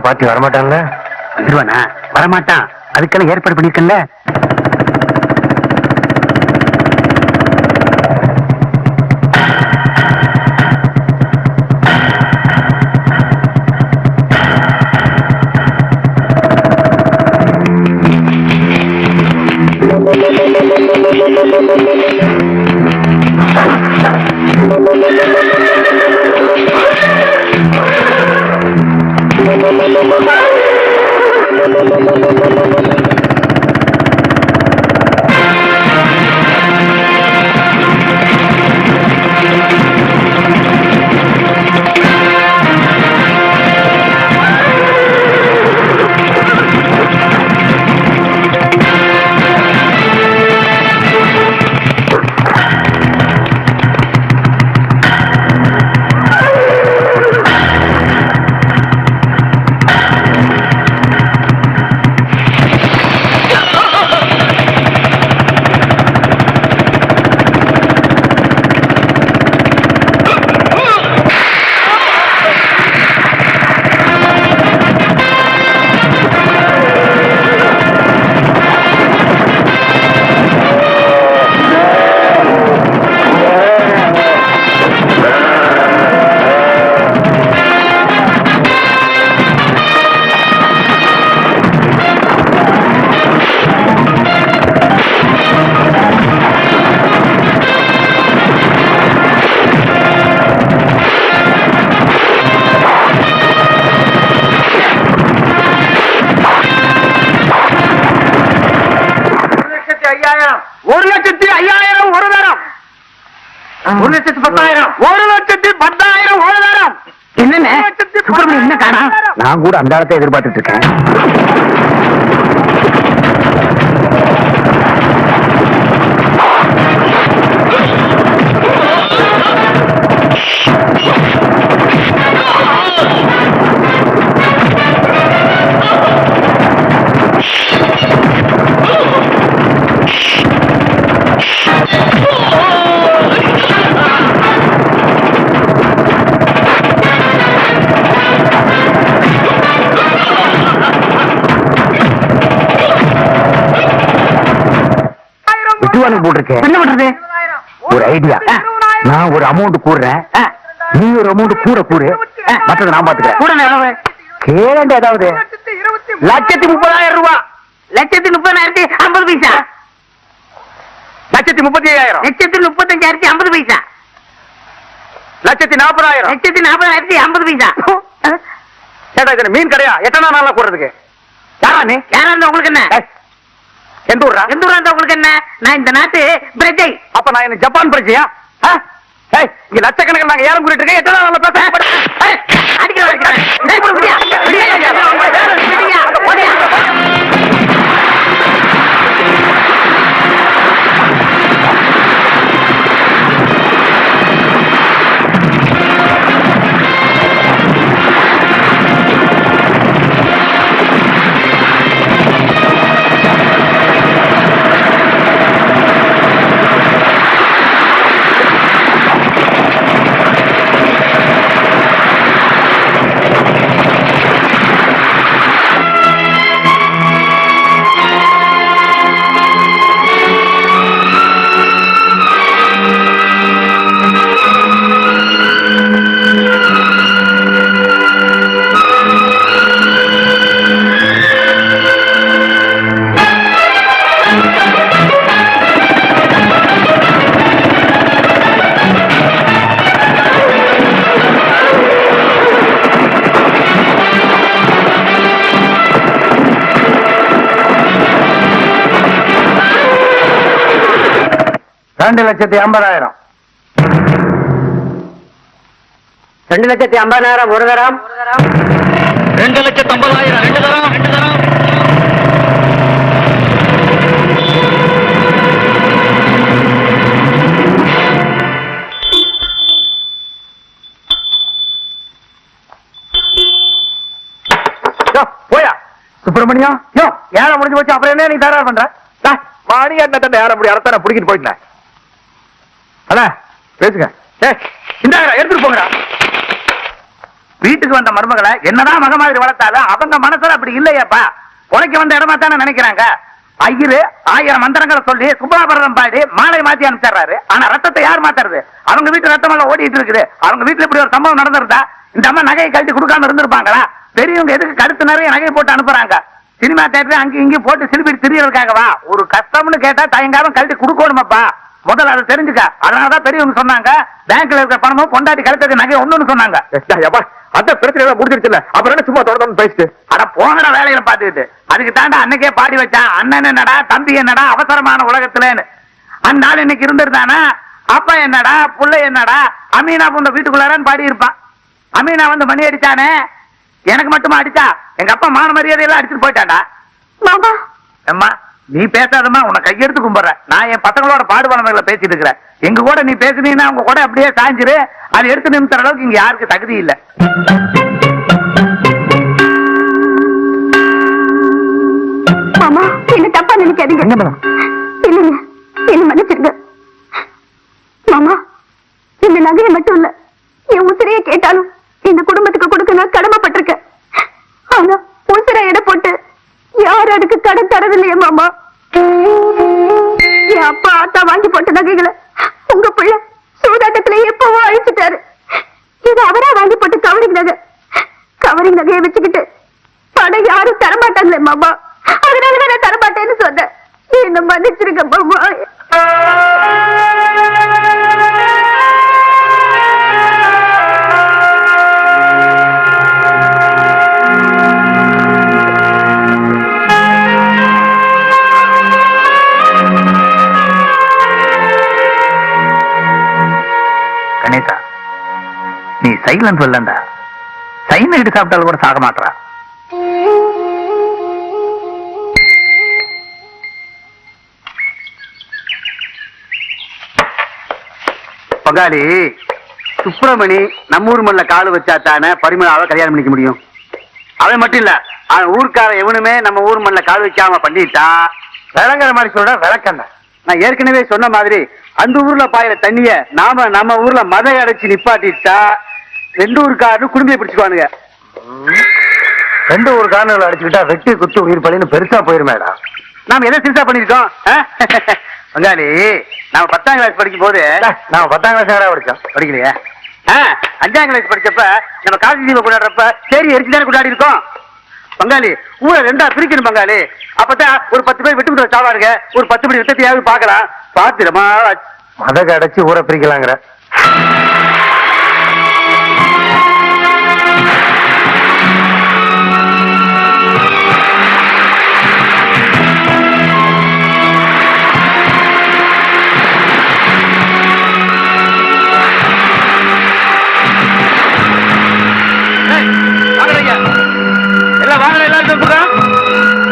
பாத்தி வரமாட்டான்ல? வந்துருவானா? வரமாட்டான். அதுக்கெல்லாம் ஏற்பாடு பண்ணிருக்கல. நான் கூட அந்த இடத்தை எதிர்பார்த்துட்டு இருக்கேன். ஒரு ஐடியா, நான் ஒரு அமௌண்ட் கூடுறேன், நீ ஒரு அமௌண்ட் கூடு, மற்றது நான் பாத்துக்கிறேன். கேளண்ட ஏதாவது 1,30,000 ரூபாய். 1,30,050 பைசா. 1,35,000. 1,35,050 பைசா. 1,40,000. 1,40,050 பைசா. கேட்டா இது மீன் கடையா? எத்தனை நாளா கூடுறதுக்கு? யாரா நீ? யாரா இருந்தா உங்களுக்கு என்ன? எந்த ஊரா இருந்தா உங்களுக்கு என்ன? நான் இந்த நாட்டு பிரஜை. அப்ப நான் என்ன ஜப்பான் பிரஜையா? இங்க லட்சக்கணக்கில் நாங்க ஏலம் கூட்டிட்டு இருக்கேன். எத்தனை நாள் பேச $2,50,000. 2,50,000 ஒரு தரம். 2,50,000 ரெண்டு தரம். போயா சுப்பிரமணியம், ஏழை முடிஞ்சு போச்சு. அப்புறம் என்ன நீ தயார் பண்ற? மாணி என்ன தண்டை ஏற முடியும்? அரசாணை பிடிக்கிட்டு போயிட்டேன். அண்ணா பேசுங்க. இந்த எடுத்துட்டு போங்கடா. வீட்டுக்கு வந்த மருமகளை என்னதான் மக மாதிரி வளர்த்தாலும் அவங்க மனசுல அப்படி இல்லையாப்பா. உழைக்க வந்த இடமா தானே நினைக்கிறாங்க. ஐயரு 1000 மந்திரங்களை சொல்லி சுபாபரணம் பாடி மாலை மாத்தி அனுப்பிச்சாரு. ஆனா ரத்தத்தை யார் மாத்துறது? அவங்க வீட்டு ரத்தம் எல்லாம் ஓடிட்டு இருக்குது. அவங்க வீட்டுல இப்படி ஒரு சம்பவம் நடந்திருந்தா இந்த அம்மா நகையை கழட்டி கொடுக்காம இருந்திருப்பாங்களா? பெரியவங்க எதுக்கு கழுத்து நிறைய நகையை போட்டு அனுப்புறாங்க? சினிமா தேட்டர் அங்கேயும் இங்கேயும் போட்டு சிலிப்பிட்டு திரியறதுக்காகவா? ஒரு கஷ்டம்னு கேட்டா தயங்காம கழட்டி கொடுக்கணுமாப்பா. முதல்ல அதை தெரிஞ்சுக்க. அதனாலதான் பெரியவங்க சொன்னாங்க பேங்க்ல இருக்கிற பணமும் பொண்டாட்டி கழுத்துக்கு நகை ஒண்ணுன்னு சொன்னாங்க. அந்த பிரச்சனை எல்லாம் முடிஞ்சிருச்சுல, அப்புறம் என்ன சும்மா தொடர்ந்து பேசிட்டு அட போங்கட வேலையில பாத்துக்கிட்டு. அதுக்கு தாண்டா அன்னைக்கே பாடி வச்சான், அண்ணன் என்னடா தம்பி என்னடா அவசரமான உலகத்துலன்னு. அந்த நாள் இன்னைக்கு இருந்திருந்தானா அப்பா என்னடா புள்ள என்னடா அமீனா புண்ட வீட்டுக்குள்ளாரன்னு பாடி இருப்பான். அமீனா வந்து மணி அடிச்சானே, எனக்கு மட்டுமா அடிச்சா? எங்க அப்பா மான மரியாதையெல்லாம் அடிச்சுட்டு போயிட்டான்டா. மாமா அம்மா நீ பேசாதம்மா, உன்னை கையெடுத்து கும்பிடுறேன். நான் என் பசங்களோட பாடுபாடுகளை பேசிட்டு இருக்கிறேன். எங்க கூட நீ பேசுனீங்கன்னா உங்க கூட அப்படியே சாஞ்சிரு. அதை எடுத்து நிமித்துற அளவுக்கு இங்க யாருக்கு தகுதி இல்ல. மாமா என்ன தப்பா நினைக்காதீங்க. இல்லைங்க என்ன மன்னிச்சிருங்க மாமா. இந்த நகையை மட்டும் இல்ல, என் உசிரையே கேட்டாலும் இந்த குடும்பத்துக்கு கொடுக்க நான் கடமைப்பட்டிருக்கேன். ஆனா உசிரை எடை போட்டு யார் அதுக்கு கடன் தரதில்லையே மாமா. என் அப்பா ஆத்தா வாங்கி போட்ட நகைகளை உங்க பிள்ளை சூதாட்டத்துல எப்பவோ அழிச்சுட்டாரு. இது அவரா வாங்கி போட்டு கவரிங் நகையை வச்சுக்கிட்டு பணம் யாரும் தரமாட்டாங்களே மாமா. அதனாலதான் நான் தரமாட்டேன்னு சொன்னேன். என்ன மன்னிச்சிருக்க மாமா. கணேசா நீ சைலண்ட் சொல்லண்டா. சைனைடு சாப்பிட்டாலும் கூட சாக மாட்டா. பங்காளி சுப்பிரமணி நம்மூர் மல்ல காலு வச்சா தானே பரிமளாவை கல்யாணம் பண்ணிக்க முடியும். அவன் மட்டும் இல்ல, அவன் ஊருக்கார எவனுமே நம்ம ஊர் மல்ல கால் வைக்காம பண்ணிட்டா விளங்குற மாதிரி சொல்ற விளக்கண்ட. நான் ஏற்கனவே சொன்ன மாதிரி அந்த ஊர்ல பாயிர தண்ணிய நம்ம ஊர்ல மதை அடைச்சு நிப்பாட்டிட்டா 2 ஊருக்காரனு குடும்பியை பிடிச்சுக்குவானுங்க. 2 ஊருக்காரங்களை அடிச்சுக்கிட்டா வெட்டி குத்து உயிர் பலின்னு பெருசா போயிருமேடா. நாம எதை சிறுசா பண்ணிருக்கோம்? பங்காளி நாம 10ஆம் கிளாஸ் படிக்கும் போது நாம 10ஆம் கிளாஸ் படிச்சோம். படிக்கலையே. 5ஆம் கிளாஸ் படிச்சப்ப நம்ம காசி தீபம் கொண்டாடுறப்ப சரி எரிச்சுதானே கொண்டாடி இருக்கோம். பங்காளி ஊரை 2ஆ பிரிக்கணும் பங்காளி. அப்பதான் ஒரு 10 பேர் வெட்டு சாவாருங்க. ஒரு 10 படி வித்தத்தையாவது பாக்கலாம். பாத்துரமா மத கடைச்சு ஊரை பிரிக்கலாங்கிற.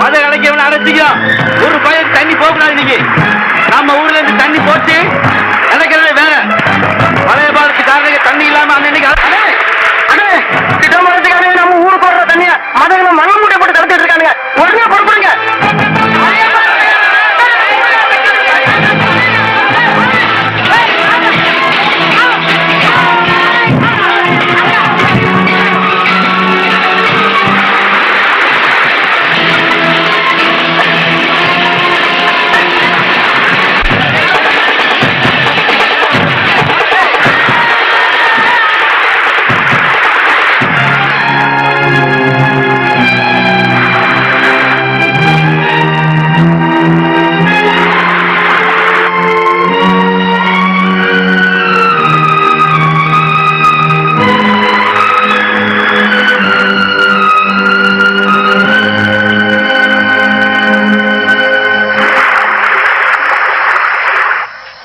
மத கடைக்கவன அடைச்சிக்கோ. ஒரு பையன் தண்ணி போகக்கூடாது. இன்னைக்கு நம்ம ஊர்ல இருந்து தண்ணி போச்சு நினைக்கிறதே வேற. பழைய பாலத்துக்காரங்க தண்ணி இல்லாம அன்னைக்கு திட்டமரத்துக்காக நம்ம ஊருக்கு வர்ற தண்ணிய மதங்களை மண் மூட்டை போட்டு தடுத்துட்டு இருக்காங்க. உடனே பொறுப்புங்க.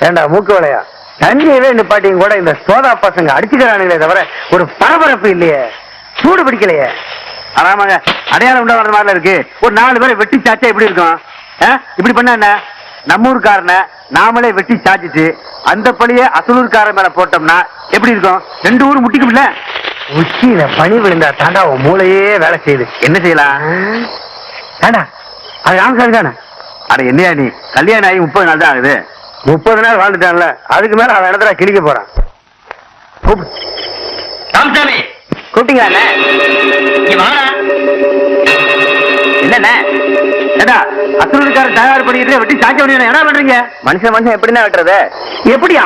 ஏண்டா மூக்கு வளையா தண்ணியவே நிப்பாட்டியும் கூட இந்த சோதா பசங்க அடிச்சுக்கிறானுங்களே தவிர ஒரு பரபரப்பு இல்லையே, சூடு பிடிக்கலையே. ஆமாங்க அடையாளம் உண்டா வர மாதிரில இருக்கு. ஒரு 4 பேரை வெட்டி சாச்சா எப்படி இருக்கும்? இப்படி பண்ண என்ன? நம்ம ஊருக்காரன நாமளே வெட்டி சாச்சிட்டு அந்த பழிய அசலூர்காரன் மேல போட்டோம்னா எப்படி இருக்கும்? 2 ஊர் முட்டிக்கும்ல. உச்சியில பனி விழுந்தா தாண்டா உன் மூளையே வேலை செய்யுது. என்ன செய்யலாம்? தாண்டா அது ராமசாமி தானே. அட என்னையா நீ கல்யாணம் ஆகி 30 நாள் தான் ஆகுது. 30 நாள் வாழ்ந்துட்டான்ல, அதுக்கு மேல அவன் இடத்துல கிழிக்க போறான். ராமசாமி கூப்பிட்டீங்களா? என்னண்ணே? ஏடா அசுரனுக்கார தயார் பண்ணிட்டு வெட்டி சாக்க வேண்டிய என்ன பண்றீங்க? மனுஷன் எப்படின்னா வெட்டுறது? எப்படியா?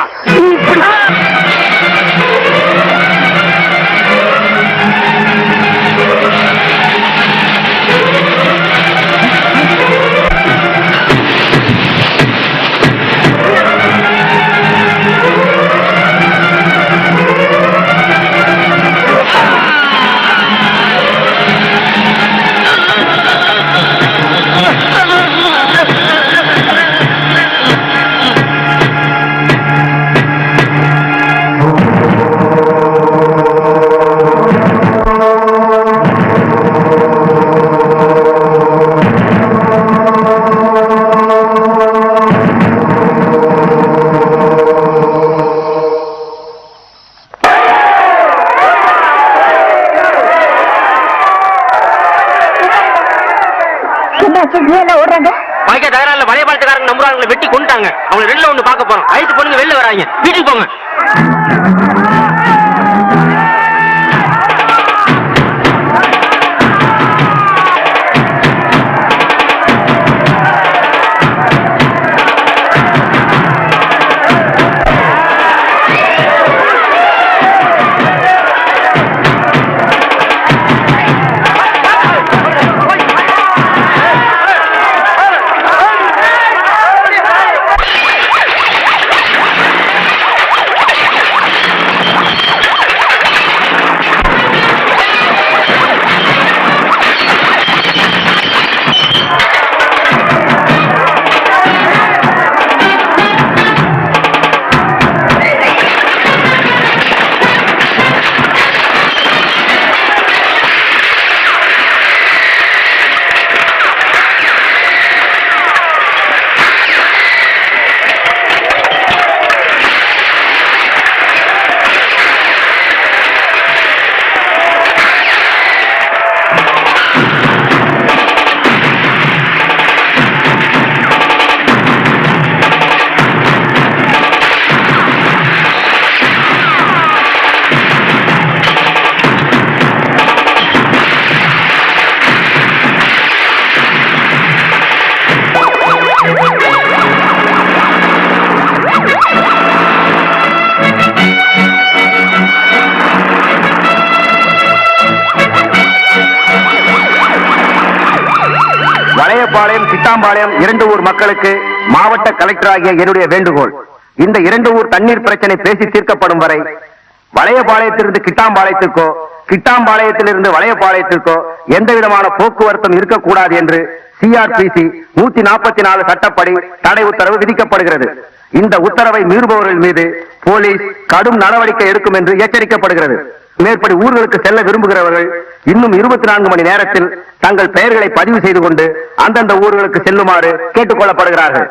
வளைய பாலத்துக்காரங்க நம்புறாங்க வெட்டி கொண்டாங்க. அவங்க ரெண்டுல ஒண்ணு பார்க்க போறோம். ஐட்டு பொண்ணுங்க வெளில வராங்க. வீட்டுக்கு போங்க. வளையபாளையம் கிட்டாம்பாளையம் 2 ஊர் மக்களுக்கு மாவட்ட கலெக்டர் ஆகிய என்னுடைய வேண்டுகோள். இந்த 2 ஊர் தண்ணீர் பிரச்சனை பேசி தீர்க்கப்படும் வரை வளையபாளையத்திலிருந்து கிட்டாம்பாளையத்திற்கோ கிட்டாம்பாளையத்திலிருந்து வளையபாளையத்திற்கோ எந்த விதமான போக்குவரத்தும் இருக்கக்கூடாது என்று சிஆர்பிசி 144 சட்டப்படி தடை உத்தரவு விதிக்கப்படுகிறது. இந்த உத்தரவை மீறுபவர்கள் மீது போலீஸ் கடும் நடவடிக்கை எடுக்கும் என்று எச்சரிக்கப்படுகிறது. மேற்படி ஊர்களுக்கு செல்ல விரும்புகிறவர்கள் இன்னும் 24 மணி நேரத்தில் தங்கள் பெயர்களை பதிவு செய்து கொண்டு அந்தந்த ஊர்களுக்கு செல்லுமாறு கேட்டுக் கொள்ளப்படுகிறார்கள்.